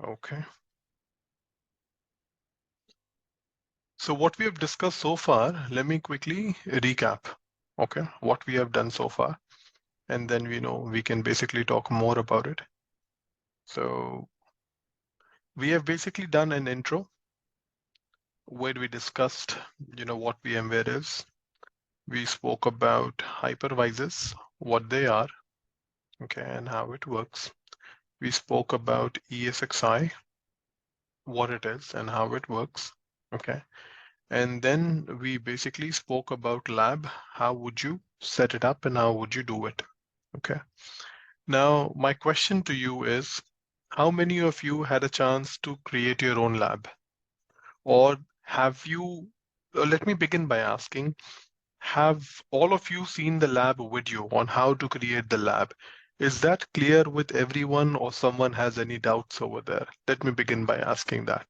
Okay. So what we have discussed so far, let me quickly recap. Okay, what we have done so far, and then we can basically talk more about it. So we have basically done an intro where we discussed, what VMware is. We spoke about hypervisors, what they are, okay, and how it works. We spoke about ESXI, what it is and how it works, okay. And then we basically spoke about lab, how would you set it up and how would you do it, okay. Now, my question to you is, how many of you had a chance to create your own lab? Or have you, let me begin by asking, have all of you seen the lab video on how to create the lab? Is that clear with everyone or someone has any doubts over there? Let me begin by asking that.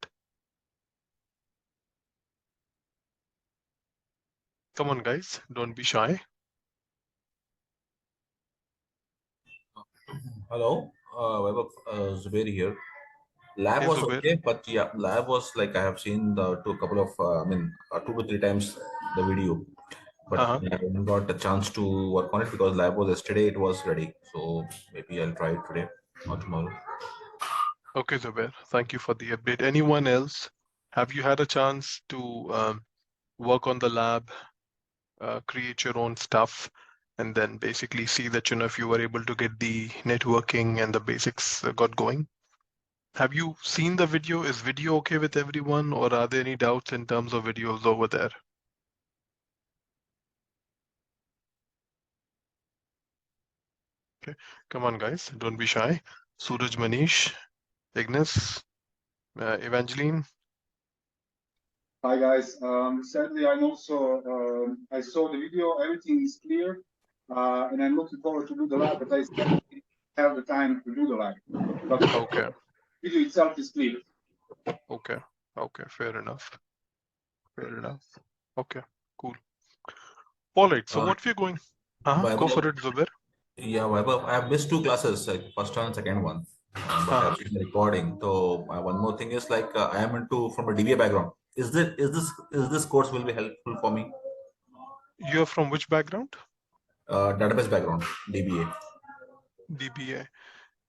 Come on, guys, don't be shy. Hello, Vaibhav, Zubair here. Lab Hey, was Zubair. okay, but yeah, lab was like I have seen the two couple of, two to three times the video, but Uh-huh. I haven't got a chance to work on it because lab was yesterday. It was ready, so maybe I'll try it today or tomorrow. Okay, Zubair, thank you for the update. Anyone else? Have you had a chance to work on the lab, create your own stuff, and then basically see that, if you were able to get the networking and the basics got going? Have you seen the video? Is video okay with everyone, or are there any doubts in terms of videos over there? Okay, come on, guys, don't be shy. Suraj, Manish, Ignis, Evangeline. Hi guys. Sadly, I'm also I saw the video. Everything is clear, and I'm looking forward to do the lab. But I still have the time to do the lab. But Okay, the video itself is clear. okay, okay, fair enough, fair enough. Okay, cool. All right, so Uh, what we're going, go Vaibhav, for it, Zubair. yeah, Vaibhav, I have missed two classes, like first one and second one, but I've Uh-huh. seen the recording. So one more thing is like I am into from a DBA background. Is this course will be helpful for me? You're from which background? Database background, DBA. DBA.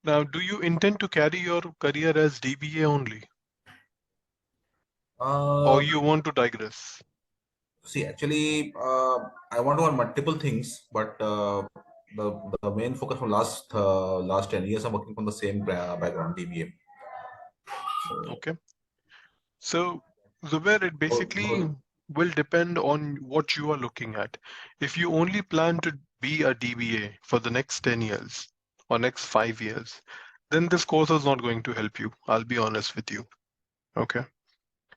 Now, do you intend to carry your career as DBA only, or Uh, you want to digress? See, actually, I want to learn multiple things, but the main focus from last 10 years, I'm working from the same background, DBA. So, Okay. So, Zubair, it basically will depend on what you are looking at. If you only plan to be a DBA for the next 10 years or next 5 years, then this course is not going to help you. I'll be honest with you. Okay.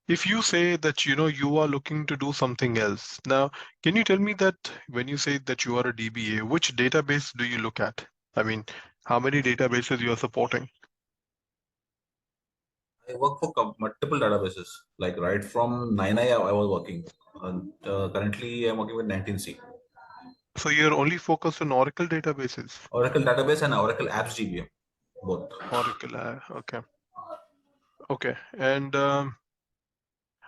If you say that you are looking to do something else, now can you tell me that when you say that you are a DBA, which database do you look at? I mean, how many databases you are supporting? I work for multiple databases. Like right from 9i, I was working, and currently I'm working with 19c, So you're only focused on Oracle databases. Oracle database and Oracle Apps DBA, both. Oracle, okay, okay. And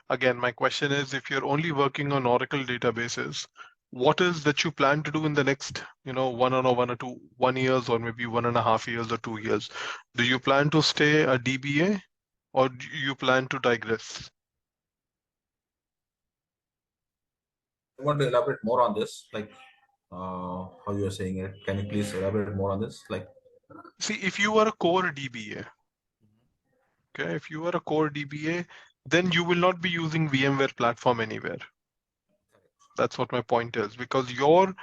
again, my question is, if you're only working on Oracle databases, what is that you plan to do in the next, 1 or 2 1 years, or maybe 1.5 years or 2 years? Do you plan to stay a DBA, or do you plan to digress? I want to elaborate more on this, like how you are saying it. Can you please elaborate more on this? Like, See, if you are a core DBA, okay, if you are a core DBA, then you will not be using VMware platform anywhere. That's what my point is, because your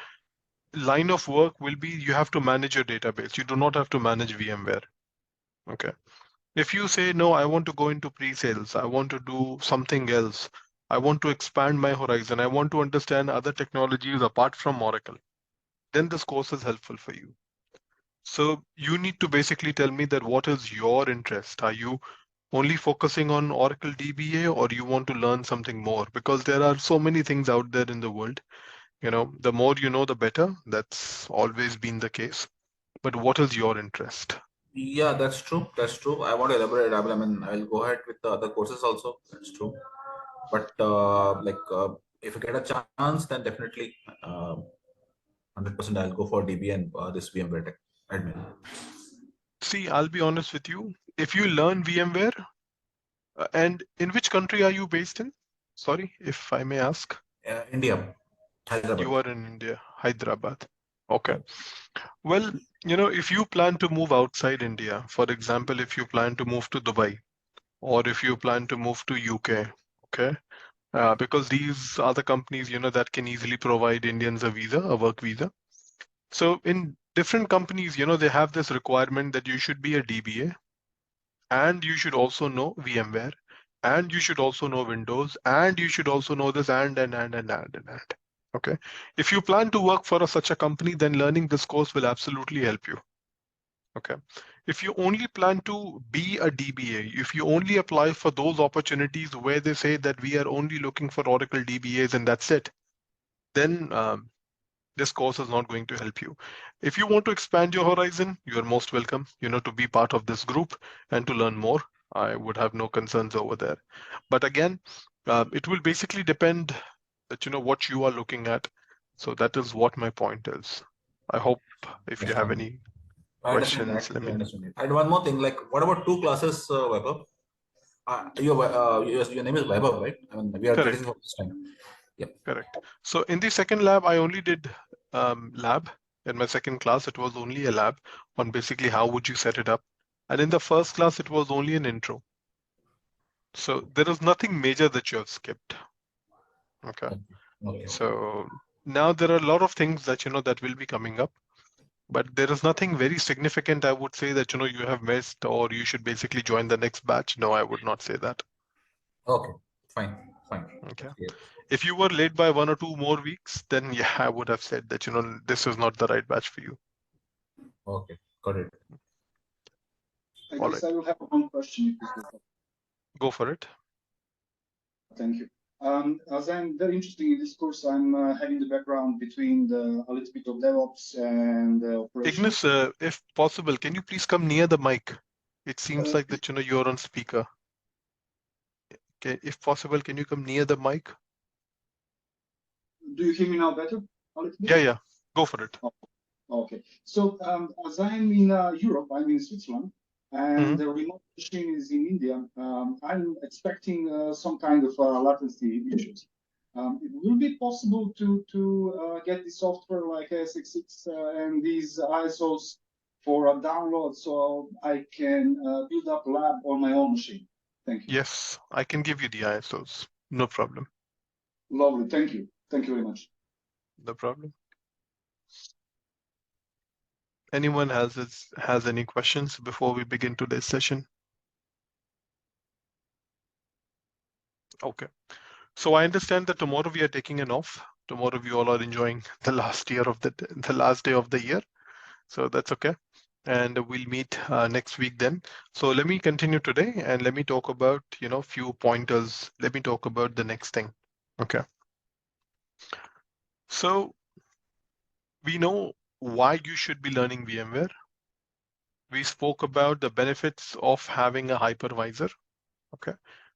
line of work will be you have to manage your database. You do not have to manage VMware. Okay. If you say, no, I want to go into pre-sales, I want to do something else, I want to expand my horizon, I want to understand other technologies apart from Oracle, then this course is helpful for you. So you need to basically tell me that what is your interest? Are you only focusing on Oracle DBA, or you want to learn something more? Because there are so many things out there in the world. The more you know, the better. That's always been the case. But what is your interest? Yeah, that's true. That's true. I want to elaborate. I mean, I'll go ahead with the other courses also. That's true. But if I get a chance, then definitely 100% I'll go for DB and this VMware Tech admin. See, I'll be honest with you. If you learn VMware, and in which country are you based in? Sorry, if I may ask. India, You Hyderabad. are in India, Hyderabad. Okay. Yeah. Well, if you plan to move outside India, for example, if you plan to move to Dubai or if you plan to move to UK, okay, because these are the companies, that can easily provide Indians a visa, a work visa. So in different companies, they have this requirement that you should be a DBA and you should also know VMware and you should also know Windows and you should also know this and. Okay. If you plan to work for such a company, then learning this course will absolutely help you. Okay. If you only plan to be a DBA, if you only apply for those opportunities where they say that we are only looking for Oracle DBAs and that's it, then this course is not going to help you. If you want to expand your horizon, you are most welcome, to be part of this group and to learn more. I would have no concerns over there. But again, it will basically depend that, what you are looking at. So that is what my point is. I hope if you have Understand. any I understand questions, that. let I me know. understand it. And one more thing, like, what about two classes, Vaibhav? Your name is Vaibhav, right? I mean, we are getting Correct, for this time. Yeah. correct. So in the second lab, I only did lab. In my second class, it was only a lab on basically how would you set it up. And in the first class, it was only an intro. So there is nothing major that you have skipped. Okay. Okay. Okay. So now there are a lot of things that, that will be coming up, but there is nothing very significant. I would say that, you have missed or you should basically join the next batch. No, I would not say that. Okay. Fine. Fine. Okay. That's clear. If you were late by 1 or 2 more weeks, then yeah, I would have said that, this is not the right batch for you. Okay. Got it. I All guess right, I will have one question if this will help. go for it. Thank you. As I'm very interested in this course, I'm having the background between a little bit of DevOps and operations. Ignis, if possible, can you please come near the mic? It seems Uh, like that, you're on speaker. Okay, if possible, can you come near the mic? do you hear me now better? A little bit? Yeah, go for it. Okay. So as I'm in Europe, I'm in Switzerland, and Mhm. the remote machine is in India. I'm expecting some kind of latency issues. It will be possible to get the software like ESXi and these ISOs for a download, so I can build up a lab on my own machine. Thank you. Yes, I can give you the ISOs. No problem. Lovely. Thank you. Thank you very much. No problem. Anyone has any questions before we begin today's session? Okay. So I understand that tomorrow we are taking an off. Tomorrow we all are enjoying the last last day of the year. So that's okay. And we'll meet next week then. So let me continue today and let me talk about, few pointers. Let me talk about the next thing. Okay. So we know why you should be learning VMware. We spoke about the benefits of having a hypervisor. Okay.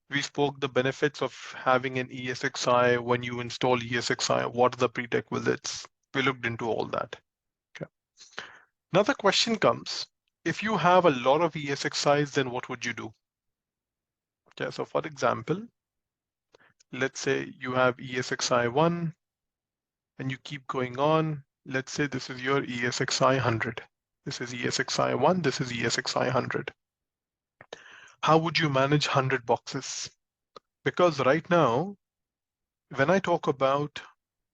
We spoke the benefits of having an ESXi when you install ESXi. What are the prerequisites? We looked into all that. Okay. Now the question comes, if you have a lot of ESXis, then what would you do? Okay, so for example, let's say you have ESXi 1 and you keep going on. Let's say this is your ESXi 100. This is ESXi 1, this is ESXi 100. How would you manage 100 boxes? Because right now, when I talk about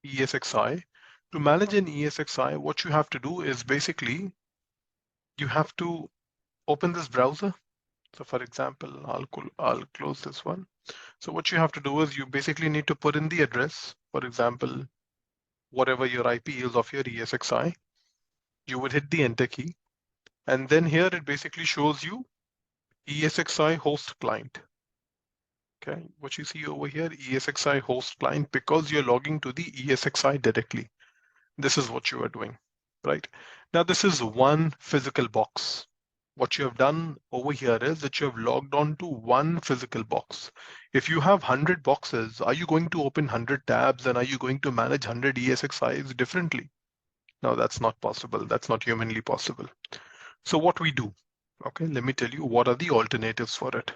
ESXi, to manage an ESXi, what you have to do is basically, you have to open this browser. So for example, I'll close this one. So what you have to do is you basically need to put in the address, for example, whatever your IP is of your ESXi, you would hit the enter key. And then here it basically shows you ESXi host client. Okay, what you see over here, ESXi host client, because you're logging to the ESXi directly. This is what you are doing, right? Now this is one physical box. what you have done over here is that you have logged on to one physical box. If you have 100 boxes, are you going to open 100 tabs and are you going to manage 100 ESXIs differently? No, that's not possible. That's not humanly possible. So what we do, okay, let me tell you what are the alternatives for it.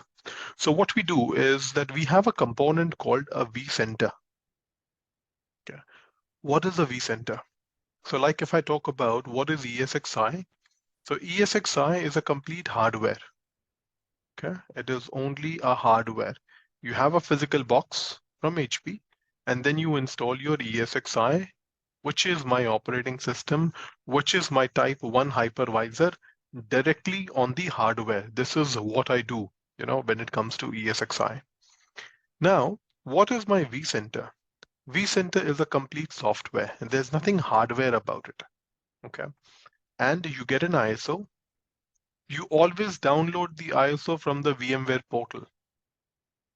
So what we do is that we have a component called a vCenter. Okay. What is a vCenter? So like if I talk about what is ESXi, so ESXi is a complete hardware. Okay, it is only a hardware. You have a physical box from HP, and then you install your ESXi, which is my operating system, which is my type 1 hypervisor directly on the hardware. This is what I do, when it comes to ESXi. Now, what is my vCenter? vCenter is a complete software, and there's nothing hardware about it. Okay, and you get an ISO. You always download the ISO from the VMware portal.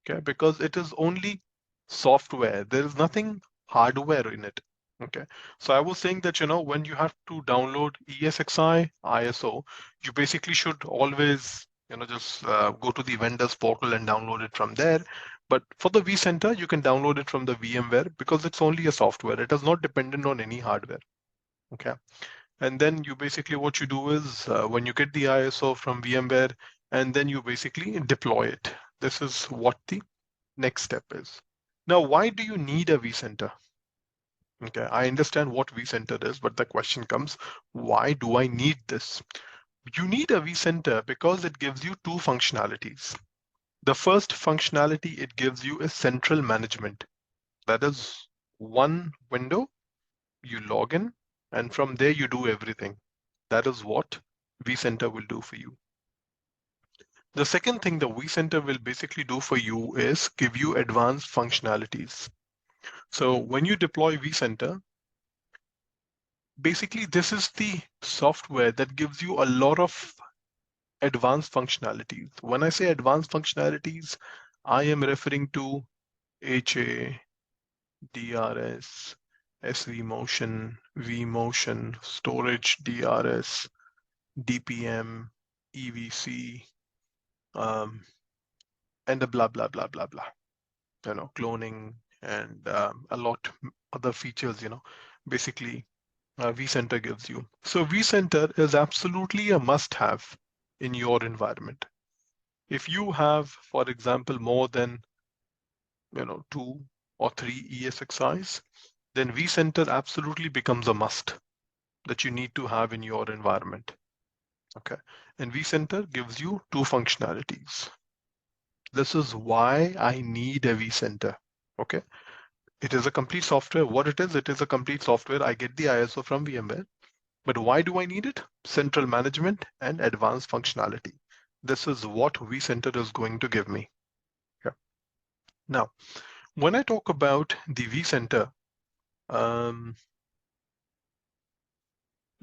Okay, because it is only software. There is nothing hardware in it. Okay, so I was saying that when you have to download ESXi ISO, you basically should always just go to the vendor's portal and download it from there. But for the vCenter, you can download it from the VMware because it's only a software. It is not dependent on any hardware. Okay, and then you basically what you do is when you get the ISO from VMware, and then you basically deploy it. This is what the next step is. Now, why do you need a vCenter? Okay, I understand what vCenter is, but the question comes, why do I need this? You need a vCenter because it gives you two functionalities. The first functionality it gives you is central management. That is one window, you log in, and from there you do everything. That is what vCenter will do for you. The second thing the vCenter will basically do for you is give you advanced functionalities. So when you deploy vCenter, basically this is the software that gives you a lot of advanced functionalities. When I say advanced functionalities, I am referring to HA, DRS, SVMotion, vMotion, storage DRS, DPM, EVC, and a blah, blah, blah, blah, blah. Cloning and a lot other features, basically vCenter gives you. So vCenter is absolutely a must-have in your environment. If you have, for example, more than 2 or 3 ESXIs, then vCenter absolutely becomes a must that you need to have in your environment. Okay, and vCenter gives you two functionalities. This is why I need a vCenter. Okay, it is a complete software. What it is a complete software. I get the ISO from VMware. But why do I need it? Central management and advanced functionality. This is what vCenter is going to give me. Yeah. Now, when I talk about the vCenter,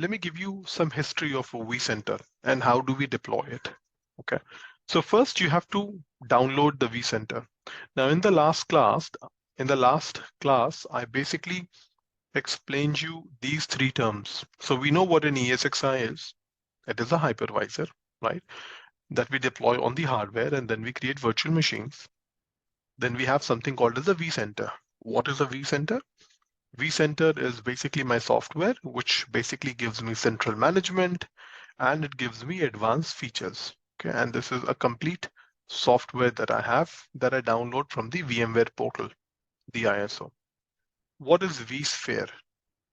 let me give you some history of vCenter and how do we deploy it. Okay. So first you have to download the vCenter. Now in the last class, I basically explained you these three terms. So we know what an ESXi is. It is a hypervisor, right? That we deploy on the hardware and then we create virtual machines. Then we have something called as a vCenter. What is a vCenter? vCenter is basically my software, which basically gives me central management and it gives me advanced features. Okay, and this is a complete software that I have that I download from the VMware portal, the ISO. What is vSphere?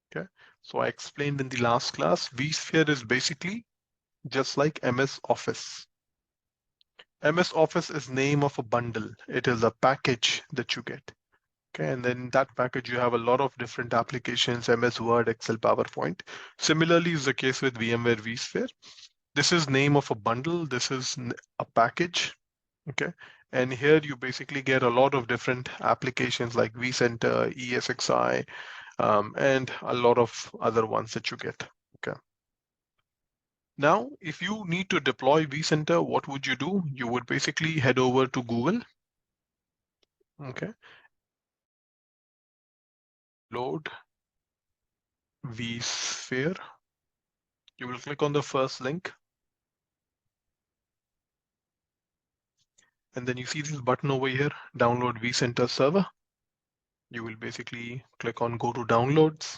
Okay, so I explained in the last class, vSphere is basically just like MS Office. MS Office is name of a bundle. It is a package that you get. Okay, and then in that package, you have a lot of different applications, MS Word, Excel, PowerPoint. Similarly is the case with VMware vSphere. This is name of a bundle. This is a package. Okay, and here you basically get a lot of different applications like vCenter, ESXi, and a lot of other ones that you get. Okay. Now, if you need to deploy vCenter, what would you do? You would basically head over to Google. Okay. Load vSphere. You will click on the first link. And then you see this button over here, download vCenter server. You will basically click on go to downloads.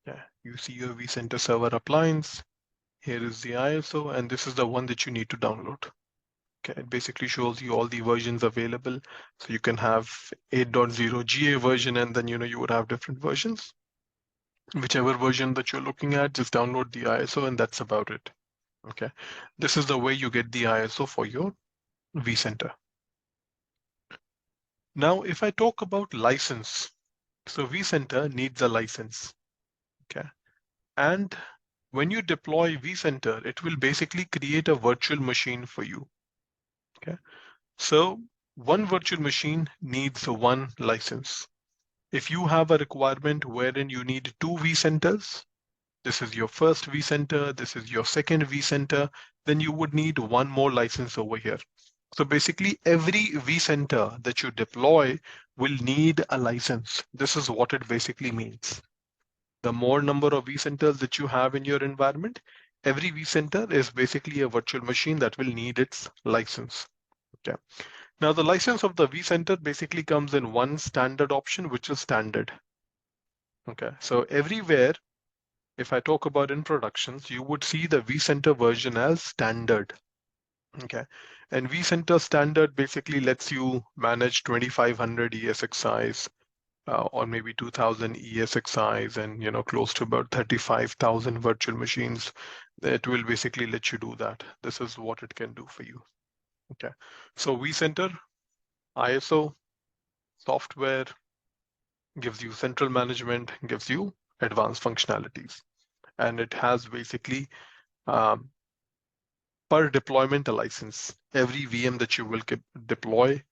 Yeah, you see your vCenter server appliance. Here is the ISO, and this is the one that you need to download. Okay, it basically shows you all the versions available. So you can have 8.0 GA version, and then you would have different versions. Whichever version that you're looking at, just download the ISO, and that's about it. Okay, this is the way you get the ISO for your vCenter. Now, if I talk about license, so vCenter needs a license. Okay, and when you deploy vCenter, it will basically create a virtual machine for you. Okay, so one virtual machine needs one license. If you have a requirement wherein you need two vCenters, this is your first vCenter, this is your second vCenter, then you would need one more license over here. So basically every vCenter that you deploy will need a license. This is what it basically means. The more number of vCenters that you have in your environment, every vCenter is basically a virtual machine that will need its license. Okay. Now the license of the vCenter basically comes in one standard option, which is standard. Okay, so everywhere, if I talk about in productions, you would see the vCenter version as standard. Okay, and vCenter standard basically lets you manage 2,500 ESXIs or maybe 2,000 ESXIs and close to about 35,000 virtual machines. It will basically let you do that. This is what it can do for you. Okay, so vCenter, ISO, software, gives you central management, gives you advanced functionalities. And it has basically per deployment a license. Every VM that you will deploy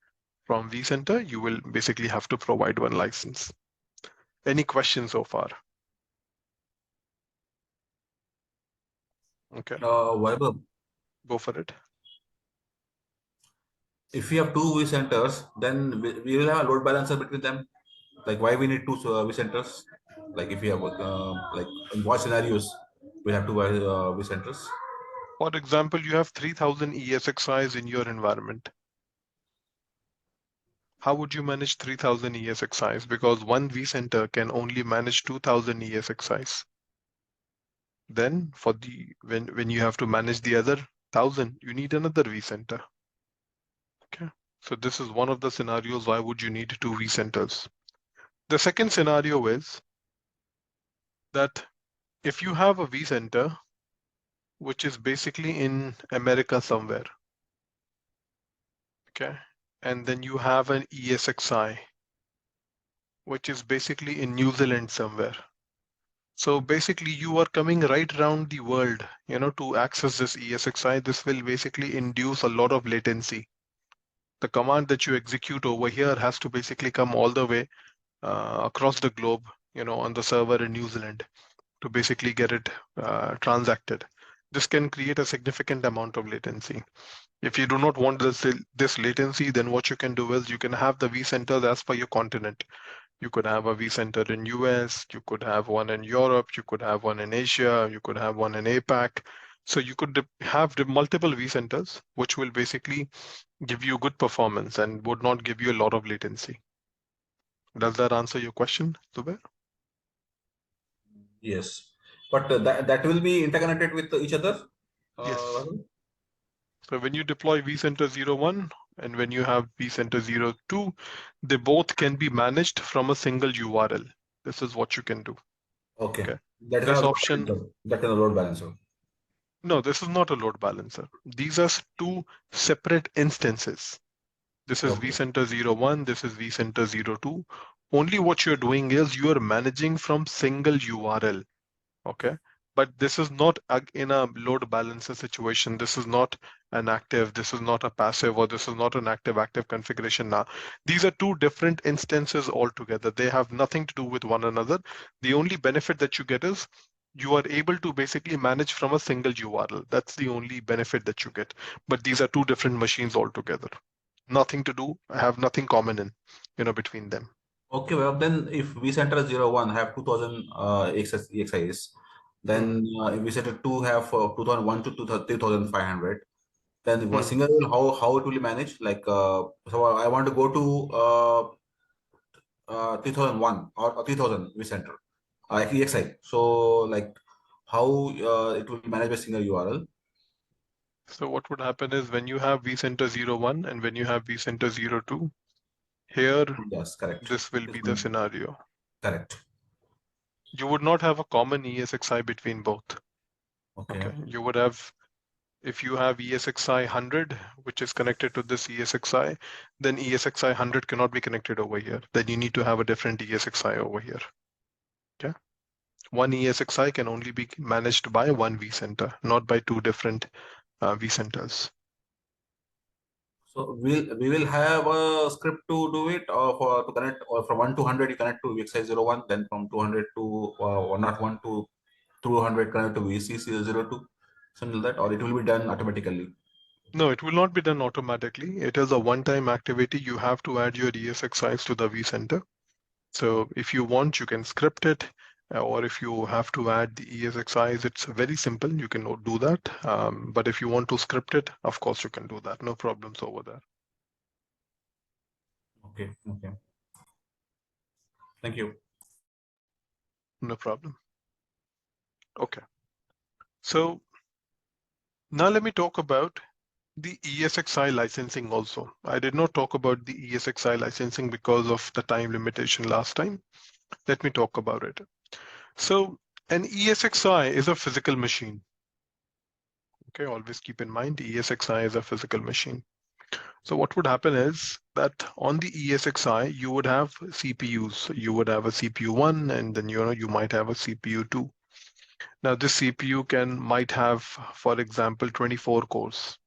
from vCenter, you will basically have to provide one license. Any questions so far? Okay. Vaibhav, Go for it. if we have two vCenters, then we will have a load balancer between them. Like why we need two vCenters? Like if we have like in what scenarios we have two vCenters? For example, you have 3,000 ESXIs in your environment. How would you manage 3,000 ESXIs? Because one vCenter can only manage 2,000 ESXIs. Then for when you have to manage the other 1,000, you need another vCenter. Okay, so this is one of the scenarios why would you need two vCenters. The second scenario is that if you have a vCenter which is basically in America somewhere, okay, and then you have an ESXi which is basically in New Zealand somewhere. So basically you are coming right around the world, to access this ESXi. This will basically induce a lot of latency. The command that you execute over here has to basically come all the way across the globe, on the server in New Zealand to basically get it transacted. This can create a significant amount of latency. If you do not want this latency, then what you can do is you can have the vCenters as per your continent. You could have a vCenter in US, you could have one in Europe, you could have one in Asia, you could have one in APAC. So you could have multiple vCenters, which will basically give you good performance and would not give you a lot of latency. Does that answer your question, Zubair? Yes, but that will be interconnected with each other. Yes. So when you deploy vCenter 01 and when you have vCenter 02, they both can be managed from a single URL. This is what you can do. Okay. That is This a load option, balancer. That is a load balancer. no, this is not a load balancer. These are two separate instances. This is Okay. vCenter 01, this is vCenter 02. Only what you're doing is you are managing from single URL. Okay, but this is not in a load balancer situation. This is not an active, this is not a passive, or this is not an active configuration. Now these are two different instances altogether. They have nothing to do with one another. The only benefit that you get is you are able to basically manage from a single URL. That's the only benefit that you get. But these are two different machines altogether. Nothing to do, have nothing common in between them. Okay, well then if vCenter 01 have 2000 EXIs, then vCenter 2 have 2001 to 3500. Then for single role, how it will be managed? Like, so I want to go to 3001 or 3000 vCenter, EXI. So like, how it will be managed by single URL? So what would happen is when you have vCenter 01 and when you have vCenter 02, here Yes, correct. this will be the scenario. Correct. You would not have a common ESXi between both. Okay. You would have, if you have ESXi 100, which is connected to this ESXi, then ESXi 100 cannot be connected over here. Then you need to have a different ESXi over here. Okay. One ESXi can only be managed by one vCenter, not by two different vCenters. So we will have a script to do it, or for to connect, or from 1 to 100 you connect to VXI01, then from 200 to 101 to 200 connect to VCC02, something like that, or it will be done automatically. No, it will not be done automatically. It is a one-time activity. You have to add your ESXi's to the vCenter. So if you want, you can script it, or if you have to add the ESXi's, it's very simple. You can do that. But if you want to script it, of course you can do that. No problems over there. Okay. Okay. Thank you. No problem. Okay. So now let me talk about the ESXi licensing also. I did not talk about the ESXi licensing because of the time limitation last time. Let me talk about it. So an ESXi is a physical machine. Okay, always keep in mind ESXi is a physical machine. So what would happen is that on the ESXi, you would have CPUs. You would have a CPU 1 and then you might have a CPU 2. Now this CPU might have, for example, 24 cores.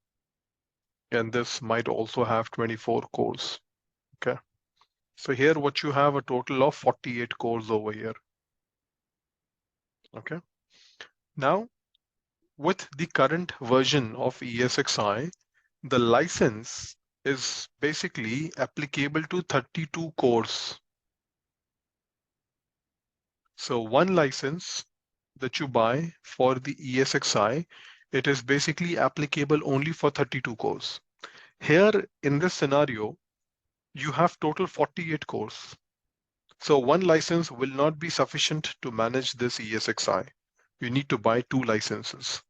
And this might also have 24 cores. Okay. So here what you have a total of 48 cores over here. Okay. Now with the current version of ESXi, the license is basically applicable to 32 cores. So one license that you buy for the ESXi, it is basically applicable only for 32 cores. Here in this scenario, you have total 48 cores. So one license will not be sufficient to manage this ESXi. You need to buy two licenses.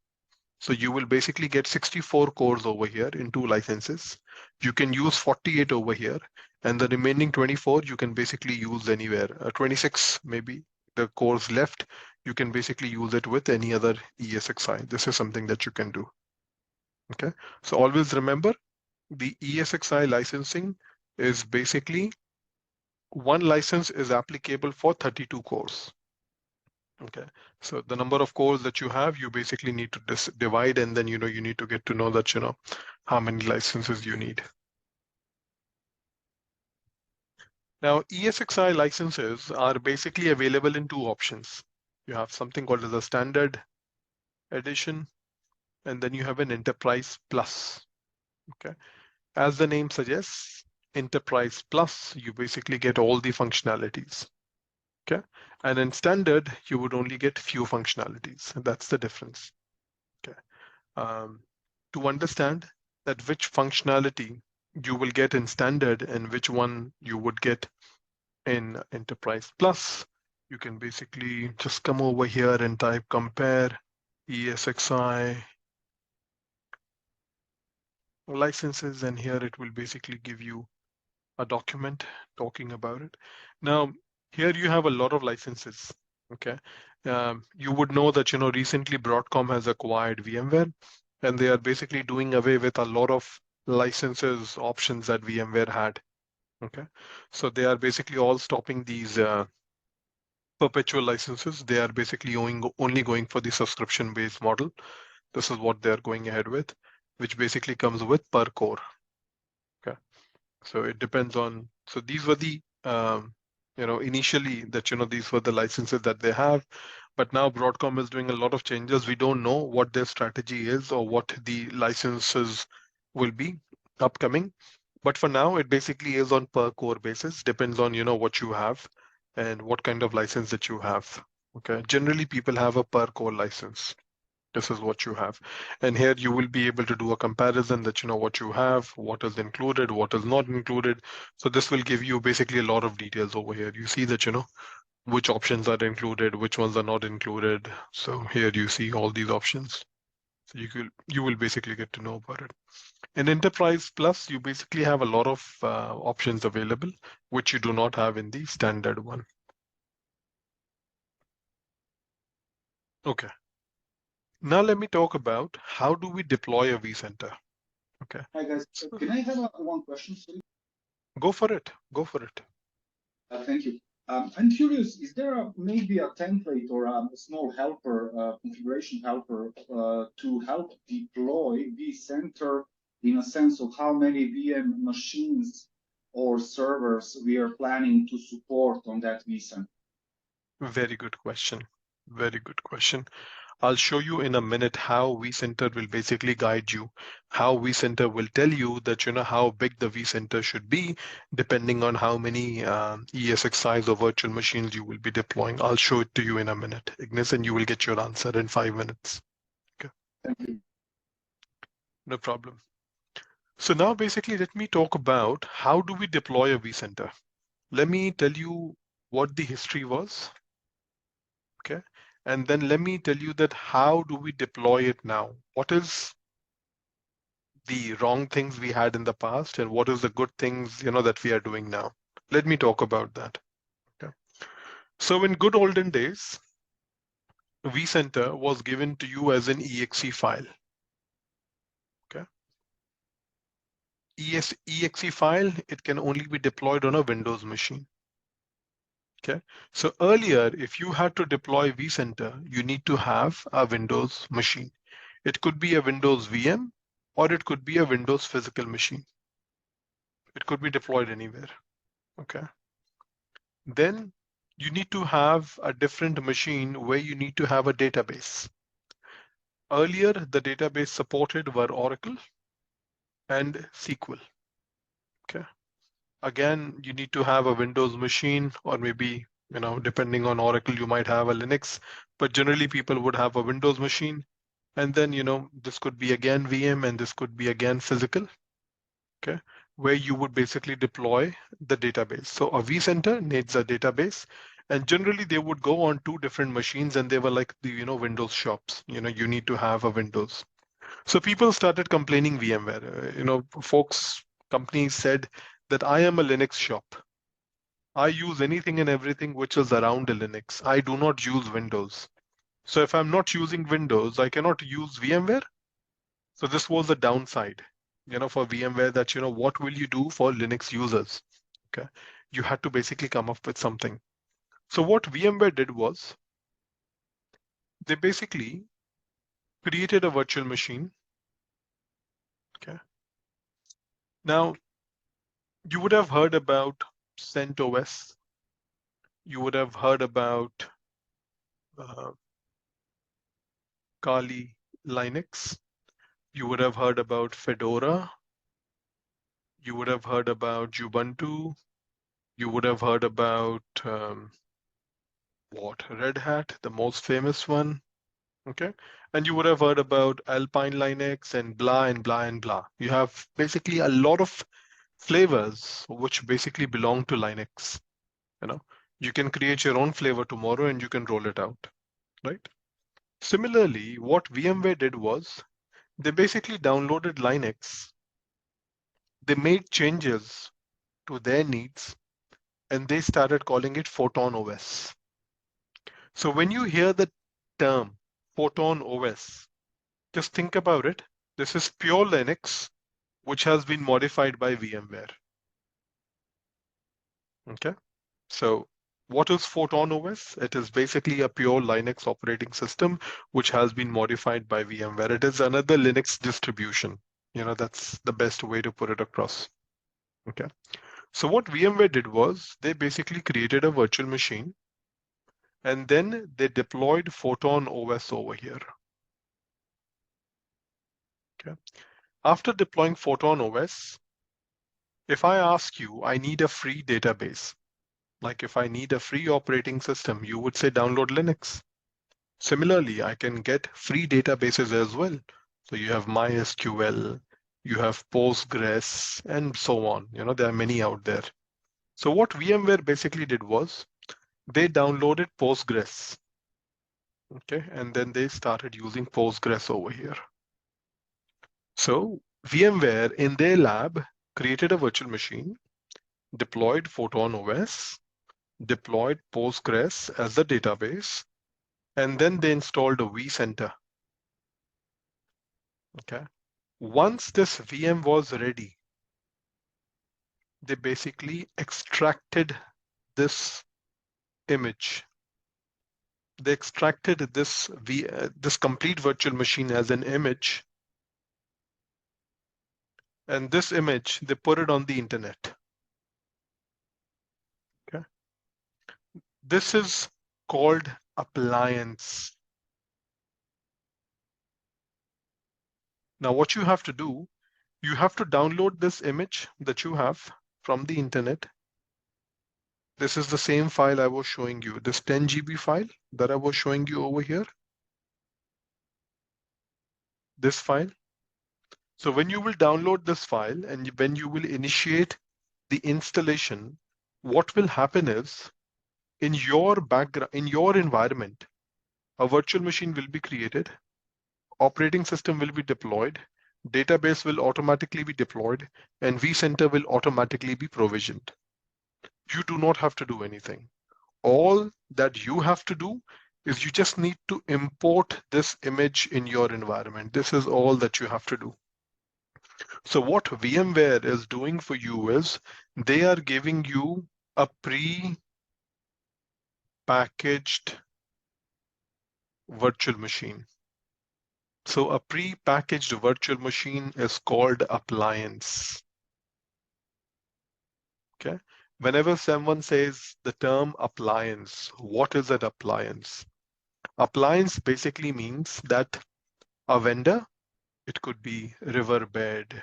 So you will basically get 64 cores over here in two licenses. You can use 48 over here, and the remaining 24 you can basically use anywhere. 26 maybe the cores left, you can basically use it with any other ESXi. This is something that you can do. Okay, so always remember the ESXi licensing is basically one license is applicable for 32 cores. Okay, so the number of cores that you have, you basically need to divide, and then you need to get to know that how many licenses you need. Now ESXi licenses are basically available in two options. You have something called as a standard edition, and then you have an enterprise plus. Okay, as the name suggests, enterprise plus, you basically get all the functionalities. Okay, and in standard, you would only get few functionalities, and that's the difference. Okay, to understand that which functionality you will get in standard and which one you would get in enterprise plus, you can basically just come over here and type compare ESXi licenses, and here it will basically give you a document talking about it. Now, here you have a lot of licenses. Okay, you would know that recently Broadcom has acquired VMware, and they are basically doing away with a lot of licenses options that VMware had. Okay, so they are basically all stopping these perpetual licenses. They are basically only going for the subscription-based model. This is what they're going ahead with, which basically comes with per core. Okay. So it depends on, so these were the, initially that, these were the licenses that they have, but now Broadcom is doing a lot of changes. We don't know what their strategy is or what the licenses will be upcoming. But for now, it basically is on per core basis, depends on, what you have and what kind of license that you have. Okay. Generally, people have a per core license. This is what you have. And here you will be able to do a comparison that you know what you have, what is included, what is not included. So this will give you basically a lot of details over here. You see that, you know, which options are included, which ones are not included. So here you see all these options. So you will basically get to know about it. In Enterprise Plus, you basically have a lot of options available, which you do not have in the standard one. Okay. Now let me talk about how do we deploy a vCenter. Okay. Hi guys, can I have one question? Sorry. Go for it. Go for it. Thank you. I'm curious, is there maybe a template or a small helper, configuration helper to help deploy vCenter in a sense of how many VM machines or servers we are planning to support on that vCenter? Very good question. Very good question. I'll show you in a minute how vCenter will basically guide you, how vCenter will tell you that you know how big the vCenter should be, depending on how many ESXIs or virtual machines you will be deploying. I'll show it to you in a minute, Ignis, and you will get your answer in 5 minutes. Okay. Thank you. No problem. So now basically let me talk about how do we deploy a vCenter. Let me tell you what the history was. Okay. And then let me tell you that how do we deploy it now? What is the wrong things we had in the past and what is the good things, you know, that we are doing now? Let me talk about that. Okay. So in good olden days, vCenter was given to you as an exe file. Okay. exe file, it can only be deployed on a Windows machine. Okay. So earlier, if you had to deploy vCenter, you need to have a Windows machine. It could be a Windows VM or it could be a Windows physical machine. It could be deployed anywhere. Okay. Then you need to have a different machine where you need to have a database. Earlier, the database supported were Oracle and SQL. Okay. Again, you need to have a Windows machine, or maybe, you know, depending on Oracle, you might have a Linux, but generally people would have a Windows machine. And then, you know, this could be again VM and this could be again physical. Okay, where you would basically deploy the database. So a vCenter needs a database, and generally they would go on 2 different machines, and they were like the, you know, Windows shops. You know, you need to have a Windows. So people started complaining VMware. You know, companies said that I am a Linux shop. I use anything and everything which is around a Linux. I do not use Windows. So if I'm not using Windows, I cannot use VMware. So this was the downside, you know, for VMware, that, you know, what will you do for Linux users? Okay. You had to basically come up with something. So what VMware did was they basically created a virtual machine. Okay. Now, you would have heard about CentOS. You would have heard about uh, Kali Linux. You would have heard about Fedora. You would have heard about Ubuntu. You would have heard about Red Hat, the most famous one. Okay. And you would have heard about Alpine Linux and blah and blah and blah. You have basically a lot of flavors which basically belong to Linux. You know, you can create your own flavor tomorrow and you can roll it out, right? Similarly, what VMware did was they basically downloaded Linux. They made changes to their needs and they started calling it Photon OS. So when you hear the term Photon OS, just think about it. This is pure Linux, which has been modified by VMware. Okay. So what is Photon OS? It is basically a pure Linux operating system, which has been modified by VMware. It is another Linux distribution. You know, that's the best way to put it across. Okay. So what VMware did was they basically created a virtual machine and then they deployed Photon OS over here. Okay. After deploying Photon OS, if I ask you, I need a free database, like if I need a free operating system, you would say download Linux. Similarly, I can get free databases as well. So you have MySQL, you have Postgres, and so on. There are many out there. So what VMware basically did was they downloaded Postgres, okay, and then they started using Postgres over here. So VMware in their lab created a virtual machine, deployed Photon OS, deployed Postgres as the database, and then they installed a vCenter. Okay. Once this VM was ready, they basically extracted this image. They extracted this complete virtual machine as an image, and this image they put it on the internet. Okay. This is called appliance. Now, what you have to do, you have to download this image that you have from the internet. This is the same file I was showing you, this 10 GB file that I was showing you over here. This file. So when you will download this file and when you will initiate the installation, what will happen is in your background, in your environment, a virtual machine will be created, operating system will be deployed, database will automatically be deployed, and vCenter will automatically be provisioned. You do not have to do anything. All that you have to do is you just need to import this image in your environment. This is all that you have to do. So what VMware is doing for you is they are giving you a pre-packaged virtual machine. So a pre-packaged virtual machine is called appliance. Okay. Whenever someone says the term appliance, what is an appliance? Appliance basically means that a vendor, it could be Riverbed,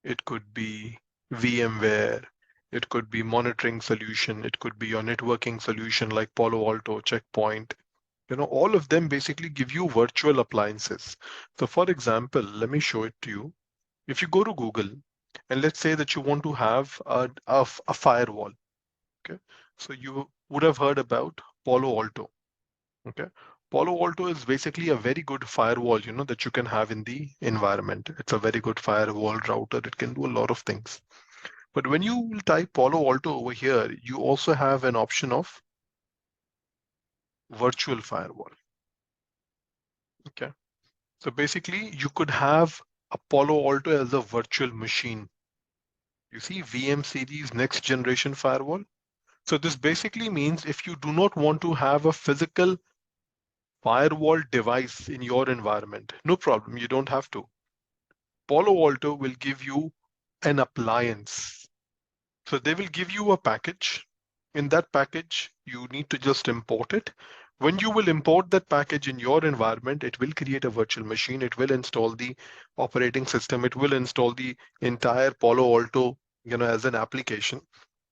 it could be VMware, it could be monitoring solution, it could be your networking solution like Palo Alto, Checkpoint. All of them basically give you virtual appliances. So for example, let me show it to you. If you go to Google and let's say that you want to have a firewall, okay? So you would have heard about Palo Alto, okay? Palo Alto is basically a very good firewall, that you can have in the environment. It's a very good firewall router. It can do a lot of things. But when you type Palo Alto over here, you also have an option of virtual firewall. Okay. So basically you could have a Palo Alto as a virtual machine. You see VM series next generation firewall. So this basically means if you do not want to have a physical firewall device in your environment, no problem, you don't have to. Palo Alto will give you an appliance. So they will give you a package. In that package, you need to just import it. When you will import that package in your environment, it will create a virtual machine. It will install the operating system. It will install the entire Palo Alto, as an application.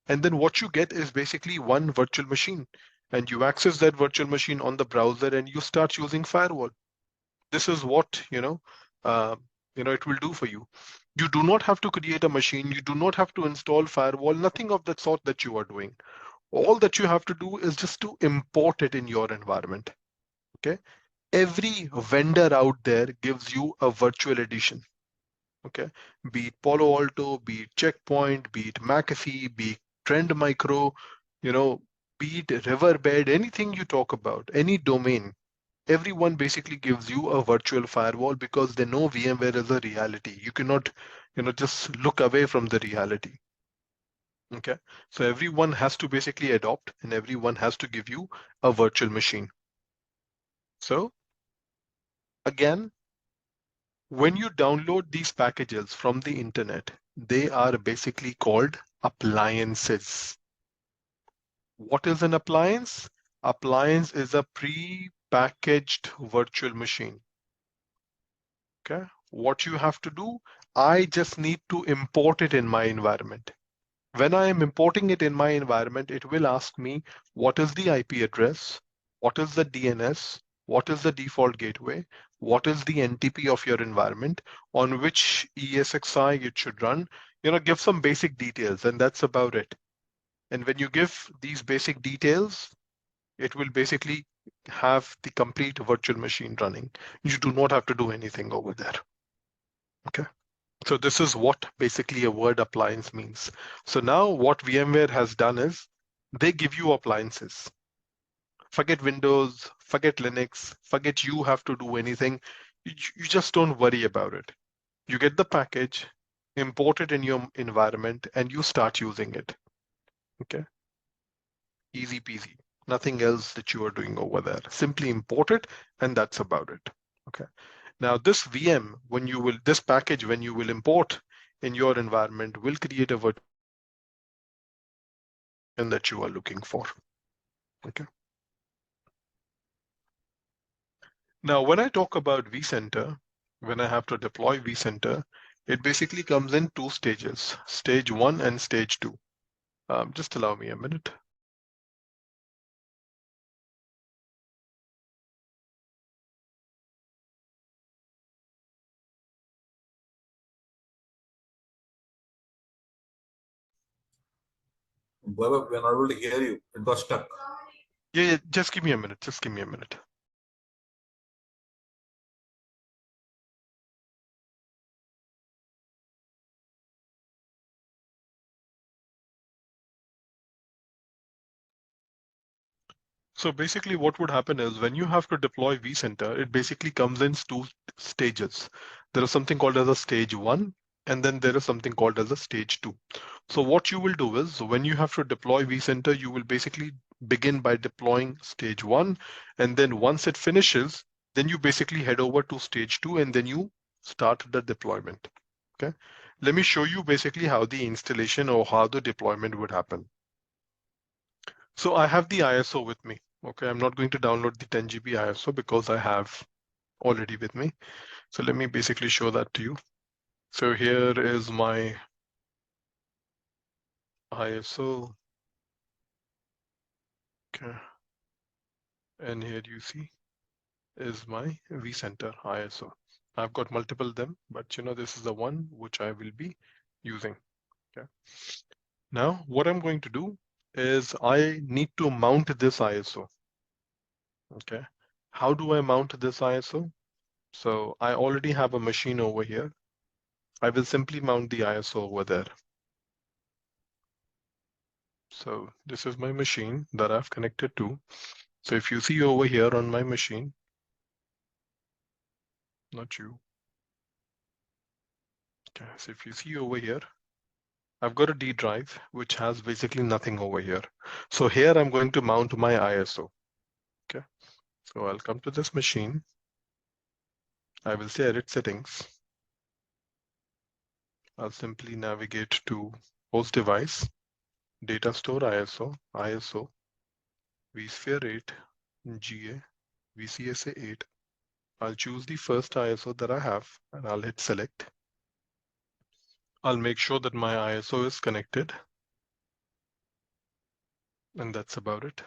And then what you get is basically one virtual machine. And you access that virtual machine on the browser and you start using firewall. This is what, it will do for you. You do not have to create a machine. You do not have to install firewall, nothing of that sort that you are doing. All that you have to do is just to import it in your environment. Okay. Every vendor out there gives you a virtual edition. Okay. Be it Palo Alto, be it Checkpoint, be it McAfee, be it Trend Micro, be it Riverbed, anything you talk about, any domain, everyone basically gives you a virtual firewall because they know VMware is a reality. You cannot, just look away from the reality. Okay, so everyone has to basically adopt and everyone has to give you a virtual machine. So again, when you download these packages from the internet, they are basically called appliances. What is an appliance? Appliance is a pre-packaged virtual machine. Okay, what you have to do, I just need to import it in my environment. When I am importing it in my environment, it will ask me what is the IP address, what is the DNS, What is the default gateway? What is the NTP of your environment? On which ESXi it should run? Give some basic details, and that's about it. And when you give these basic details, it will basically have the complete virtual machine running. You do not have to do anything over there. Okay. So this is what basically a word appliance means. So now what VMware has done is they give you appliances. Forget Windows, forget Linux, forget you have to do anything. You just don't worry about it. You get the package, import it in your environment, and you start using it. Okay. Easy peasy. Nothing else that you are doing over there. Simply import it, and that's about it. Okay. Now this VM, this package, when you will import in your environment, will create a virtual that you are looking for. Okay. Now, when I talk about vCenter, when I have to deploy vCenter, it basically comes in two stages, stage 1 and stage 2. Just allow me a minute. We're not able to hear you. It got stuck. Yeah, just give me a minute. Just give me a minute. So basically what would happen is when you have to deploy vCenter, it basically comes in two stages. There is something called as a stage 1, and then there is something called as a stage 2. So what you will do is when you have to deploy vCenter, you will basically begin by deploying stage 1, and then once it finishes, then you basically head over to stage 2, and then you start the deployment. Okay. Let me show you basically how the installation or how the deployment would happen. So I have the ISO with me. Okay, I'm not going to download the 10 GB ISO because I have already with me. So let me basically show that to you. So here is my ISO. Okay. And here you see is my vCenter ISO. I've got multiple of them, but this is the one which I will be using. Okay. Now what I'm going to do is I need to mount this ISO. Okay. How do I mount this ISO? So I already have a machine over here. I will simply mount the ISO over there. So this is my machine that I've connected to. So if you see over here on my machine, not you. Okay, so if you see over here, I've got a D drive, which has basically nothing over here. So here I'm going to mount my ISO. Okay, so I'll come to this machine. I will say edit settings. I'll simply navigate to host device, data store ISO, vSphere 8, GA, VCSA 8. I'll choose the first ISO that I have and I'll hit select. I'll make sure that my ISO is connected. And that's about it.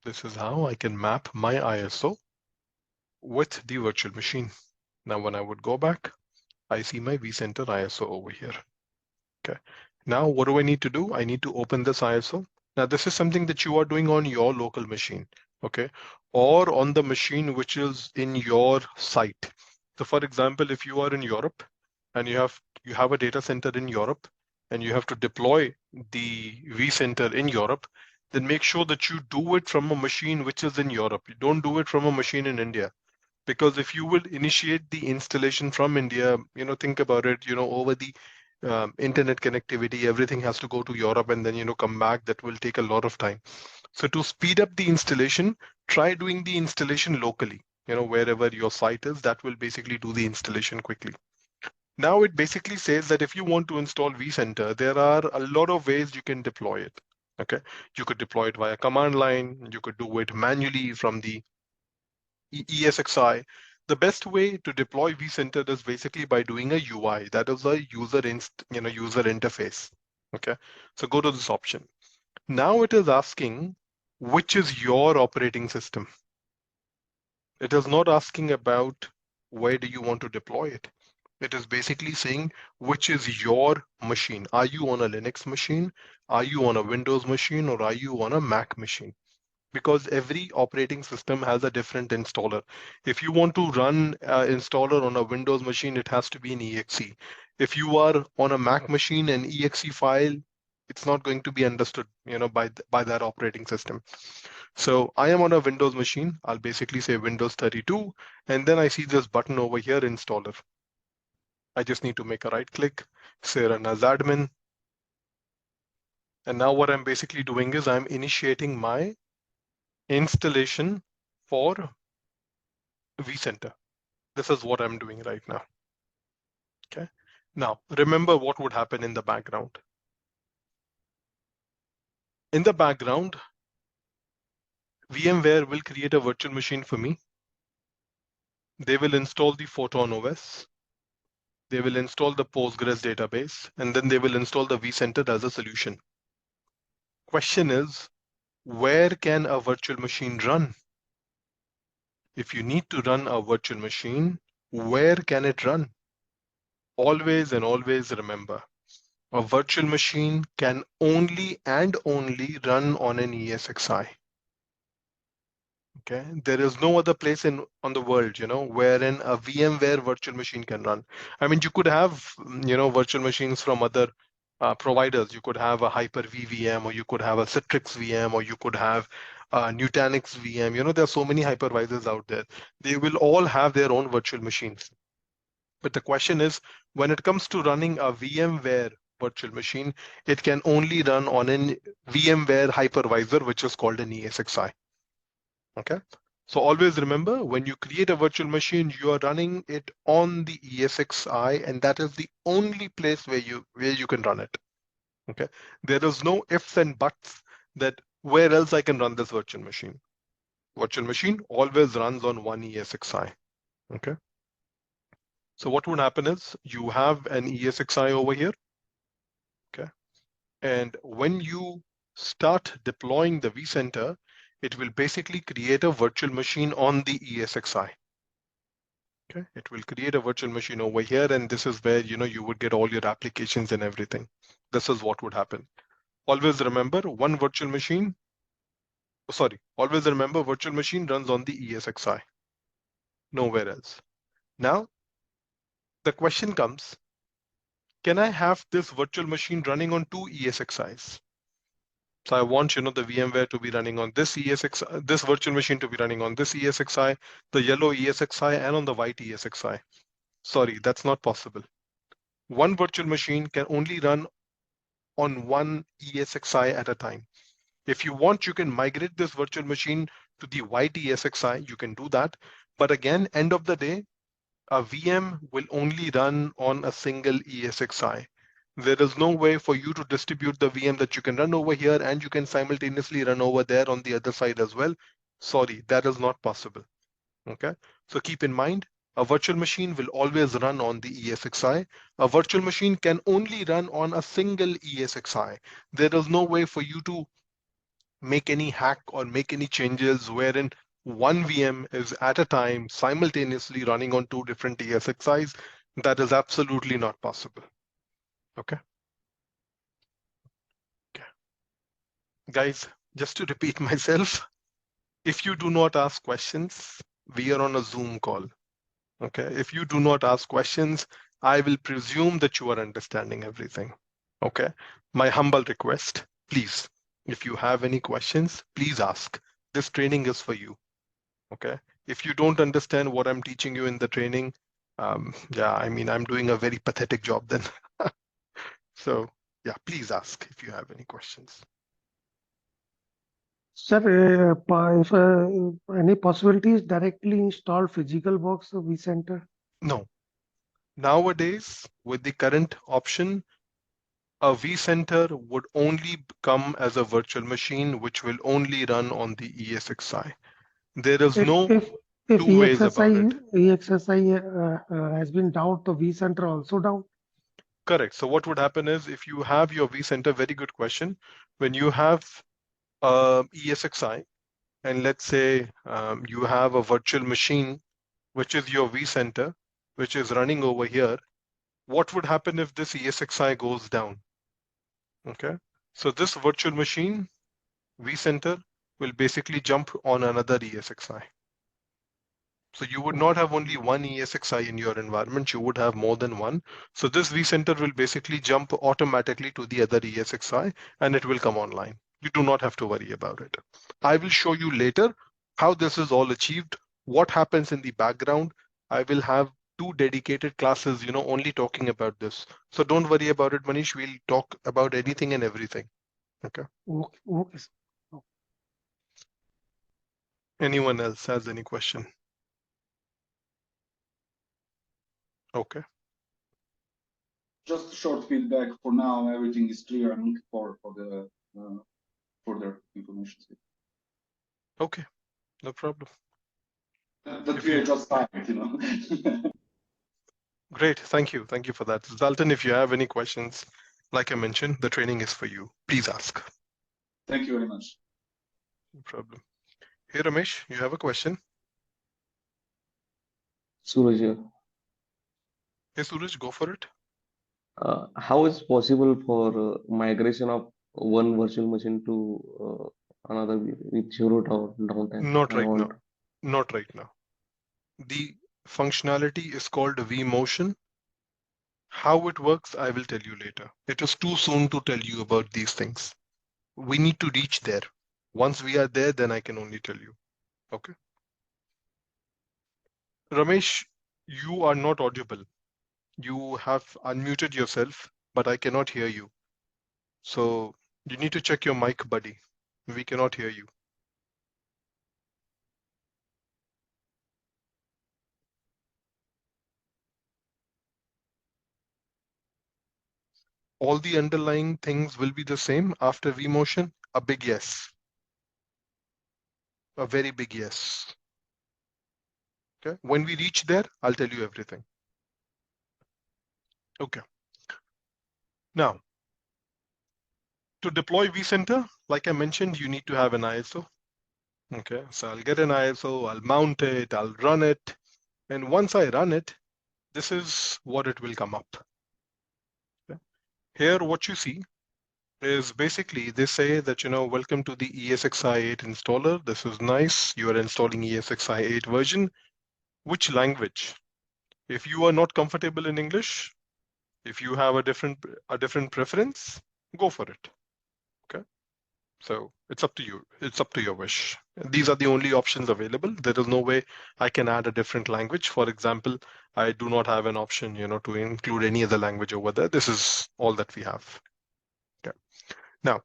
This is how I can map my ISO with the virtual machine. Now, when I would go back, I see my vCenter ISO over here. Okay. Now, what do I need to do? I need to open this ISO. Now, this is something that you are doing on your local machine, okay, or on the machine which is in your site. So, for example, if you are in Europe and you have a data center in Europe and you have to deploy the vCenter in Europe, then make sure that you do it from a machine which is in Europe. You don't do it from a machine in India. Because if you will initiate the installation from India, think about it, over the internet connectivity, everything has to go to Europe and then, come back. That will take a lot of time. So to speed up the installation, try doing the installation locally, wherever your site is, that will basically do the installation quickly. Now it basically says that if you want to install vCenter, there are a lot of ways you can deploy it. Okay, you could deploy it via command line. You could do it manually from the ESXi. The best way to deploy vCenter is basically by doing a UI. That is a user interface. Okay, so go to this option. Now it is asking which is your operating system. It is not asking about where do you want to deploy it. It is basically saying which is your machine. Are you on a Linux machine? Are you on a Windows machine, or are you on a Mac machine? Because every operating system has a different installer. If you want to run installer on a Windows machine, it has to be an EXE. If you are on a Mac machine, an EXE file, it's not going to be understood, by that operating system. So I am on a Windows machine. I'll basically say Windows 32, and then I see this button over here, installer. I just need to make a right click, say run as admin. And now what I'm basically doing is I'm initiating my installation for Vcenter. This is what I'm doing right now. Okay. Now, remember what would happen in the background. In the background, VMware will create a virtual machine for me. They will install the Photon OS. They will install the Postgres database, and then they will install the Vcenter as a solution. Question is, where can a virtual machine run? If you need to run a virtual machine, where can it run? Always and always remember, a virtual machine can only and only run on an ESXi. Okay, there is no other place on the world, wherein a VMware virtual machine can run. I mean, you could have, virtual machines from other providers. You could have a Hyper-V VM, or you could have a Citrix VM, or you could have Nutanix VM. There are so many hypervisors out there. They will all have their own virtual machines. But the question is, when it comes to running a VMware virtual machine, it can only run on an VMware hypervisor, which is called an ESXi. Okay. So always remember, when you create a virtual machine, you are running it on the ESXi, and that is the only place where you can run it. Okay. There is no ifs and buts that where else I can run this virtual machine. Virtual machine always runs on one ESXi. Okay. So what would happen is you have an ESXi over here. Okay. And when you start deploying the vCenter, it will basically create a virtual machine on the ESXi. Okay, it will create a virtual machine over here, and this is where you would get all your applications and everything. This is what would happen. Always remember, virtual machine runs on the ESXi, nowhere else. Now, the question comes, can I have this virtual machine running on two ESXis? So I want, the VMware to be running on this ESXi, this virtual machine to be running on this ESXi, the yellow ESXi, and on the white ESXi. Sorry, that's not possible. One virtual machine can only run on one ESXi at a time. If you want, you can migrate this virtual machine to the white ESXi, you can do that. But again, end of the day, a VM will only run on a single ESXi. There is no way for you to distribute the VM that you can run over here and you can simultaneously run over there on the other side as well. Sorry, that is not possible. Okay, so keep in mind, a virtual machine will always run on the ESXi. A virtual machine can only run on a single ESXi. There is no way for you to make any hack or make any changes wherein one VM is at a time simultaneously running on two different ESXis. That is absolutely not possible. Okay. Okay. Guys, just to repeat myself, if you do not ask questions, we are on a Zoom call. Okay. If you do not ask questions, I will presume that you are understanding everything. Okay. My humble request, please, if you have any questions, please ask. This training is for you. Okay. If you don't understand what I'm teaching you in the training, yeah, I mean, I'm doing a very pathetic job then. So yeah, please ask if you have any questions. Sir, if any possibilities directly install physical box of vCenter? No. Nowadays, with the current option, a vCenter would only come as a virtual machine, which will only run on the ESXi. There is If no if if two ways about it. EXSI has been down, the vCenter also down. Correct. So what would happen is if you have your vCenter, very good question. When you have ESXi, and let's say you have a virtual machine, which is your vCenter, which is running over here, what would happen if this ESXi goes down? Okay, so this virtual machine, vCenter, will basically jump on another ESXi. So you would not have only one ESXi in your environment, you would have more than one. So this vCenter will basically jump automatically to the other ESXi and it will come online. You do not have to worry about it. I will show you later how this is all achieved, what happens in the background. I will have 2 dedicated classes, only talking about this. So don't worry about it, Manish. We'll talk about anything and everything. Okay. Okay, okay, sir. Anyone else has any question? Okay. Just short feedback for now. Everything is clear. I'm looking forward for the further information. Okay, no problem. That we are just started, Great, thank you. Thank you for that. Zaltan, if you have any questions, like I mentioned, the training is for you. Please ask. Thank you very much. No problem. Hey, Ramesh, you have a question? Suraj here. Hey, Suraj, go for it. How is possible for migration of one virtual machine to another with zero downtime? Not I right want. now. Not right now. The functionality is called vMotion. How it works, I will tell you later. It is too soon to tell you about these things. We need to reach there. Once we are there, then I can only tell you. Okay. Ramesh, you are not audible. You have unmuted yourself, but I cannot hear you. So you need to check your mic, buddy. We cannot hear you. All the underlying things will be the same after vMotion. A big yes. A very big yes. Okay. When we reach there, I'll tell you everything. Okay. Now, to deploy vCenter, like I mentioned, you need to have an ISO. Okay. So I'll get an ISO, I'll mount it, I'll run it. And once I run it, this is what it will come up. Okay. Here, what you see is basically they say that, welcome to the ESXi 8 installer. This is nice. You are installing ESXi 8 version. Which language? If you are not comfortable in English, if you have a different preference, go for it. Okay. So it's up to you. It's up to your wish. These are the only options available. There is no way I can add a different language. For example, I do not have an option, to include any other language over there. This is all that we have. Okay. Now,